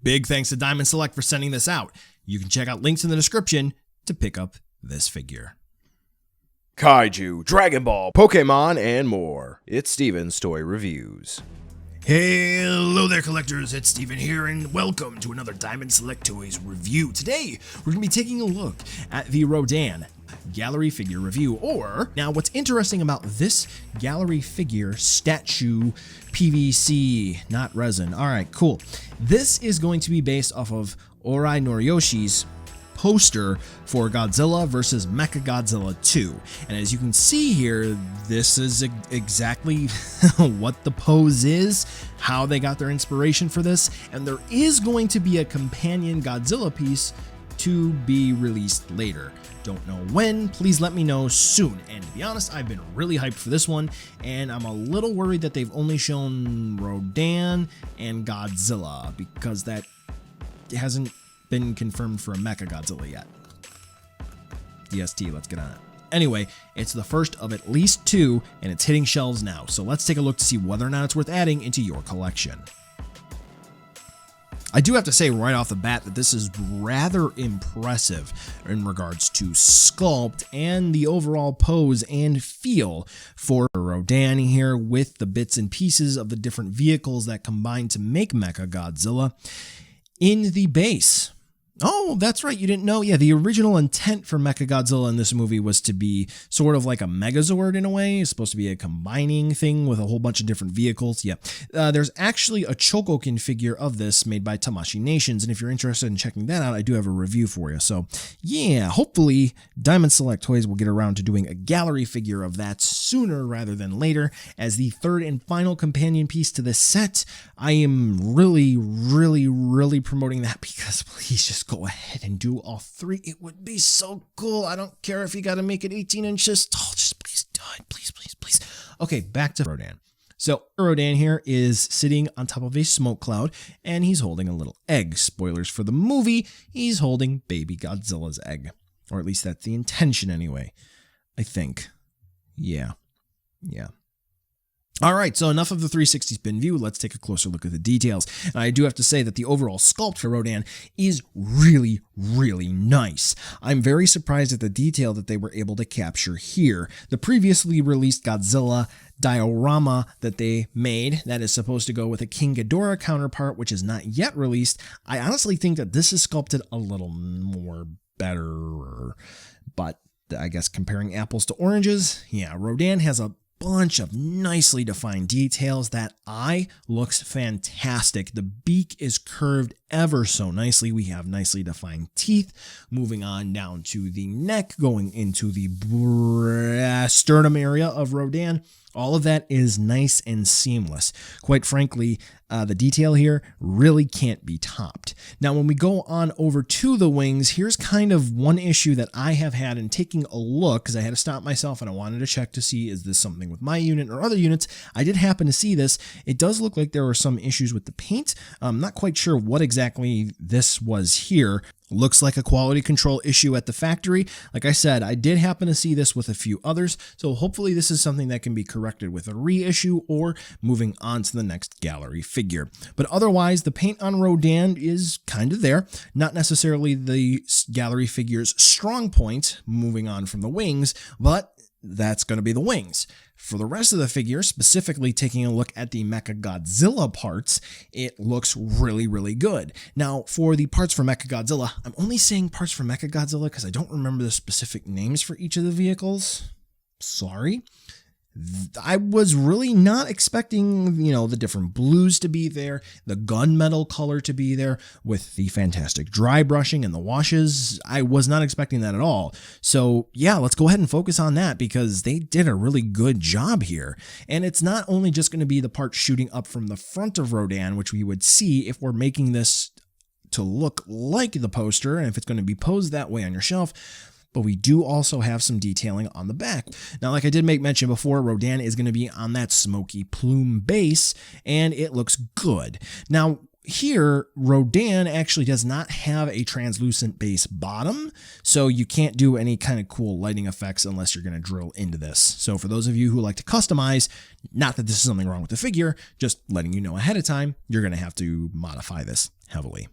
Big thanks to Diamond Select for sending this out. You can check out links in the description to pick up this figure. Kaiju, Dragon Ball, Pokemon, and more. It's Steven's Toy Reviews. Hello there, collectors. It's Steven here, and welcome to another Diamond Select Toys review. Today, we're going to be taking a look at the Rodan gallery figure review, or now what's interesting about this gallery figure statue PVC, not resin. All right, cool. This is going to be based off of Ori Noriyoshi's poster for Godzilla vs. Mechagodzilla 2. And as you can see here, this is exactly what the pose is, how they got their inspiration for this, and there is going to be a companion Godzilla piece to be released later. Don't know when, please let me know soon. And to be honest, I've been really hyped for this one, and I'm a little worried that they've only shown Rodan and Godzilla, because that hasn't been confirmed for a Mechagodzilla yet. DST, let's get on it. Anyway, it's the first of at least two, and it's hitting shelves now, so let's take a look to see whether or not it's worth adding into your collection. I do have to say right off the bat that this is rather impressive in regards to sculpt and the overall pose and feel for Rodan here, with the bits and pieces of the different vehicles that combine to make Mechagodzilla in the base. Oh, that's right, you didn't know? Yeah, the original intent for Mechagodzilla in this movie was to be sort of like a Megazord in a way. It's supposed to be a combining thing with a whole bunch of different vehicles. Yeah, there's actually a Chogokin figure of this made by Tamashii Nations, and if you're interested in checking that out, I do have a review for you. So yeah, hopefully Diamond Select Toys will get around to doing a gallery figure of that sooner rather than later as the third and final companion piece to this set. I am really promoting that, because please just go ahead and do all three. It would be so cool. I don't care if you got to make it 18 inches tall. Just please do it. Please. Okay, back to Rodan. So Rodan here is sitting on top of a smoke cloud, and he's holding a little egg. Spoilers for the movie, he's holding baby Godzilla's egg. Or at least that's the intention anyway, I think. Yeah. Alright, so enough of the 360 spin view, let's take a closer look at the details. And I do have to say that the overall sculpt for Rodan is really nice. I'm very surprised at the detail that they were able to capture here. The previously released Godzilla diorama that they made, that is supposed to go with a King Ghidorah counterpart, which is not yet released, I honestly think that this is sculpted a little more better. But I guess comparing apples to oranges, yeah, Rodan has a bunch of nicely defined details. That eye looks fantastic. The beak is curved ever so nicely. We have nicely defined teeth. Moving on down to the neck, going into the sternum area of Rodan. All of that is nice and seamless. Quite frankly, the detail here really can't be topped. Now, when we go on over to the wings, here's kind of one issue that I have had in taking a look, because I had to stop myself and I wanted to check to see, is this something with my unit or other units? I did happen to see this. It does look like there were some issues with the paint. I'm not quite sure what exactly this was here. Looks like a quality control issue at the factory. Like I said, I did happen to see this with a few others, so hopefully this is something that can be corrected with a reissue or moving on to the next gallery figure. But otherwise, the paint on Rodan is kind of there. Not necessarily the gallery figure's strong point, moving on from the wings, but that's going to be the wings. For the rest of the figure, specifically taking a look at the Mechagodzilla parts, it looks really good. Now, for the parts for Mechagodzilla, I'm only saying parts for Mechagodzilla because I don't remember the specific names for each of the vehicles. Sorry. I was really not expecting, the different blues to be there, the gunmetal color to be there, with the fantastic dry brushing and the washes. I was not expecting that at all. So yeah, let's go ahead and focus on that, because they did a really good job here. And it's not only just going to be the part shooting up from the front of Rodan, which we would see if we're making this to look like the poster, and if it's going to be posed that way on your shelf, but we do also have some detailing on the back. Now, like I did make mention before, Rodan is going to be on that smoky plume base, and it looks good. Now, here, Rodan actually does not have a translucent base bottom, so you can't do any kind of cool lighting effects unless you're going to drill into this. So for those of you who like to customize, not that this is something wrong with the figure, just letting you know ahead of time, you're going to have to modify this. heavily.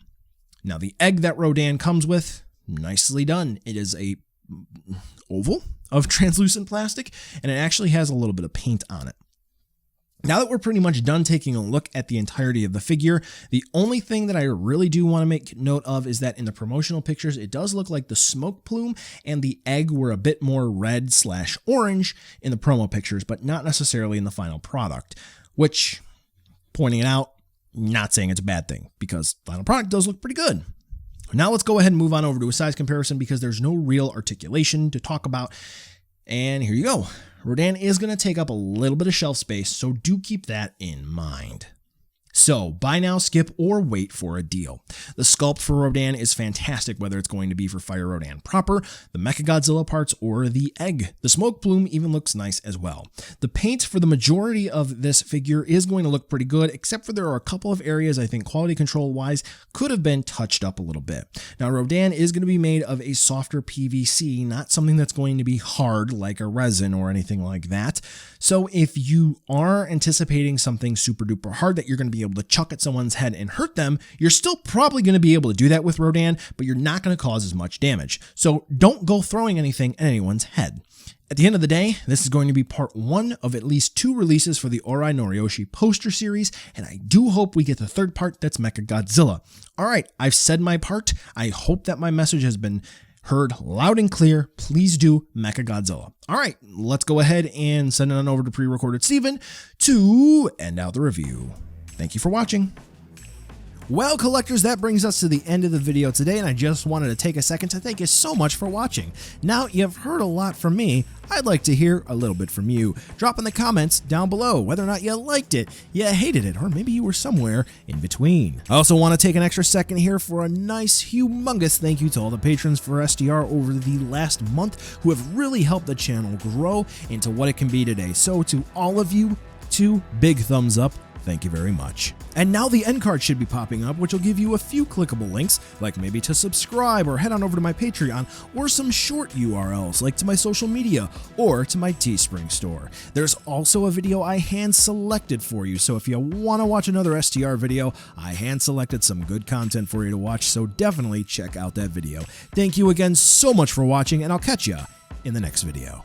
Now the egg that Rodan comes with, nicely done. It is a oval of translucent plastic, and it actually has a little bit of paint on it. Now that we're pretty much done taking a look at the entirety of the figure, the only thing that I really do want to make note of is that in the promotional pictures, it does look like the smoke plume and the egg were a bit more red/orange in the promo pictures, but not necessarily in the final product, which, pointing it out, not saying it's a bad thing, because the final product does look pretty good. Now let's go ahead and move on over to a size comparison because there's no real articulation to talk about. And here you go. Rodan is going to take up a little bit of shelf space, so do keep that in mind. So, buy now, skip, or wait for a deal. The sculpt for Rodan is fantastic, whether it's going to be for Fire Rodan proper, the Mechagodzilla parts, or the egg. The smoke plume even looks nice as well. The paint for the majority of this figure is going to look pretty good, except for there are a couple of areas I think quality control-wise could have been touched up a little bit. Now, Rodan is going to be made of a softer PVC, not something that's going to be hard like a resin or anything like that. So, if you are anticipating something super duper hard that you're going to be able to chuck at someone's head and hurt them, you're still probably going to be able to do that with Rodan, but you're not going to cause as much damage. So don't go throwing anything at anyone's head. At the end of the day, this is going to be part 1 of at least 2 releases for the Ori Noriyoshi poster series, and I do hope we get the third part that's Mechagodzilla. Alright, I've said my part. I hope that my message has been heard loud and clear. Please do Mechagodzilla. Alright, let's go ahead and send it on over to pre-recorded Steven to end out the review. Thank you for watching. Well, collectors, that brings us to the end of the video today, and I just wanted to take a second to thank you so much for watching. Now, you've heard a lot from me. I'd like to hear a little bit from you. Drop in the comments down below whether or not you liked it, you hated it, or maybe you were somewhere in between. I also want to take an extra second here for a nice, humongous thank you to all the patrons for SDR over the last month who have really helped the channel grow into what it can be today. So to all of you, 2 big thumbs up. Thank you very much. And now the end card should be popping up, which will give you a few clickable links, like maybe to subscribe or head on over to my Patreon, or some short URLs like to my social media or to my Teespring store. There's also a video I hand selected for you, so if you want to watch another STR video, I hand selected some good content for you to watch, so definitely check out that video. Thank you again so much for watching, and I'll catch ya in the next video.